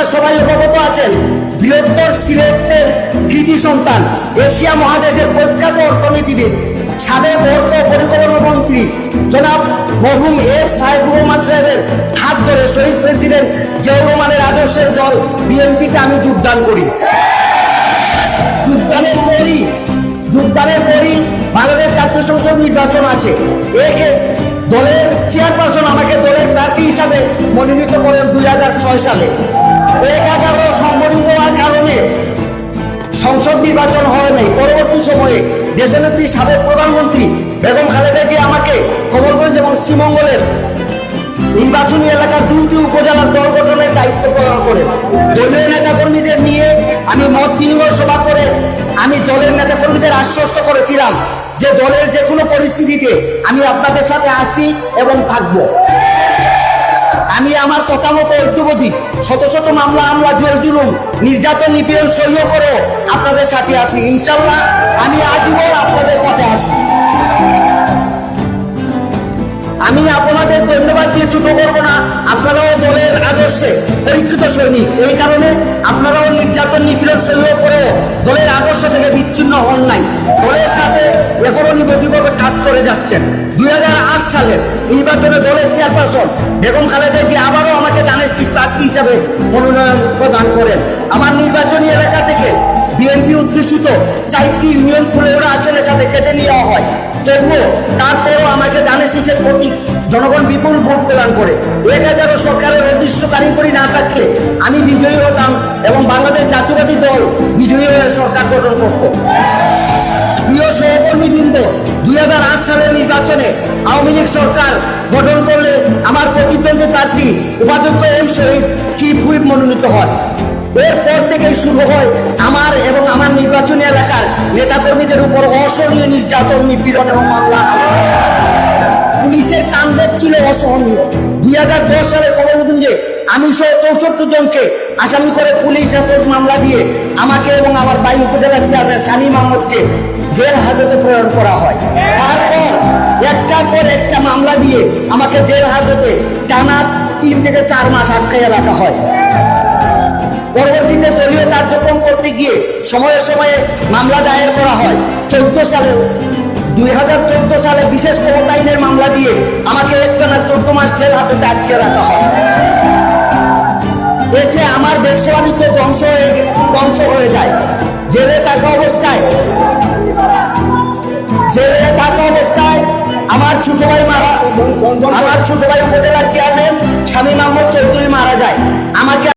আপনারা সবাই অবগত আছেন, বৃহত্তর সিলেটের কৃতি সন্তান, এশিয়া মহাদেশের প্রখ্যাত অর্থনীতিবিদ, সাবেক অর্থ পরিকল্পনা মন্ত্রী জনাব মরহুম এফ সাইফুর রহমান সাহেবের হাত ধরে শহীদ প্রেসিডেন্ট জিয়াউর রহমানের আদর্শের দল বিএনপিতে আমি যোগদান করি। যোগদানের পরই বাংলাদেশ জাতীয় সংসদ নির্বাচন আসে। দলের চেয়ারপারসন আমাকে দলের প্রার্থী হিসাবে মনোনীত করেন 2006 সালে। সংগঠিত হওয়ার কারণে সংসদ নির্বাচন হয় নাই। পরবর্তী সময়ে দেশনেত্রী সাবেক প্রধানমন্ত্রী বেগম খালেদা জিয়া আমাকে কমলগঞ্জ এবং শ্রীমঙ্গলের নির্বাচনী এলাকার 2টি উপজেলার দল গঠনের দায়িত্ব প্রদান করে দলীয় নেতাকর্মীদের নিয়ে আমি মত বিনিময় সভা করে আমি দলের নেতাকর্মীদের আশ্বস্ত করেছিলাম যে দলের যে কোনো পরিস্থিতিতে আমি আপনাদের সাথে আছি এবং থাকব। আমি আমার কথা মতো ঐক্যবদ্ধ, শত শত মামলা জুলুম নির্যাতন নিপীড়ন সহ্য করে আপনাদের সাথে আছি। ইনশাল্লাহ আমি আজীবন আপনাদের সাথে আছি। আমি আপনাদের ধন্যবাদ দিয়ে ছোট করবো না। আপনারাও দলের আদর্শে পরীক্ষিত সৈনিক, এই কারণে আপনারাও নির্যাতন নিপীড়ন সহ্য করে দলের আদর্শ থেকে বিচ্ছিন্ন হন নাই, দলের সাথে এখনো নিবদ্ধভাবে কাজ করে যাচ্ছেন। 2008 সালের নির্বাচনে দলের চেয়ারপারসন বেগম খালেদা জিয়া আবারও আমাকে দানের শীষ প্রার্থী হিসাবে মনোনয়ন প্রদান করেন। আমার নির্বাচনী এলাকা থেকে বিএনপি উদ্দেশিত 4টি ইউনিয়ন ফুলেওড়া আসনের সাথে কেটে নেওয়া হয়, তবুও তারপরও আমাকে দানের শীষের প্রতীক জনগণ বিপুল ভোট প্রদান করে। 1011 সরকারের উদ্দেশ্য কারিগরি না থাকলে আমি বিজয়ী হতাম এবং বাংলাদেশ জাতীয়বাদী দল বিজয়ী হয়ে সরকার গঠন করত। প্রিয় সহকর্মীবৃন্দ, 2008 সালের নির্বাচনে আওয়ামী লীগ সরকার গঠন করলে আমার প্রতিদ্বন্দ্বী প্রার্থী উপাধ্যক্ষ এম শহীদ চিফ হুইপ মনোনীত হন। এরপর থেকেই শুরু হয় আমার এবং আমার নির্বাচনী এলাকার নেতাকর্মীদের উপর অসহনীয় নির্যাতন, নিপীড়ন এবং মামলা। পুলিশের তাণ্ডব ছিল অসহনীয়। 2010 সালে কমলগঞ্জে আমি সহ 64 জনকে আসামি করে পুলিশ মামলা দিয়ে আমাকে এবং আমার ভাই উপজেলা চেয়ারম্যান শামীম আহমদকে জেল হাজতে প্রেরণ করা হয়। তারপর একটার পর একটা মামলা দিয়ে আমাকে জেল হাজতে টানা 3 থেকে 4 মাস আটকাইয়া রাখা হয়। পরবর্তীতে দলীয় কার্যক্রম করতে গিয়ে সময়ে সময়ে মামলা দায়ের করা হয়। 2014 সালে বিশেষ ক্ষমতা আইনের মামলা দিয়ে আমাকে একটানা 14 মাস জেল হাজতে আটকে রাখা হয়। এতে আমার ব্যবসা বাণিজ্য ধ্বংস হয়ে যায়। জেলে থাকা অবস্থায় আমার ছোট ভাই উপজেলা চেয়ারম্যান শামীম আহমদ চৌধুরী মারা যায়। আমাকে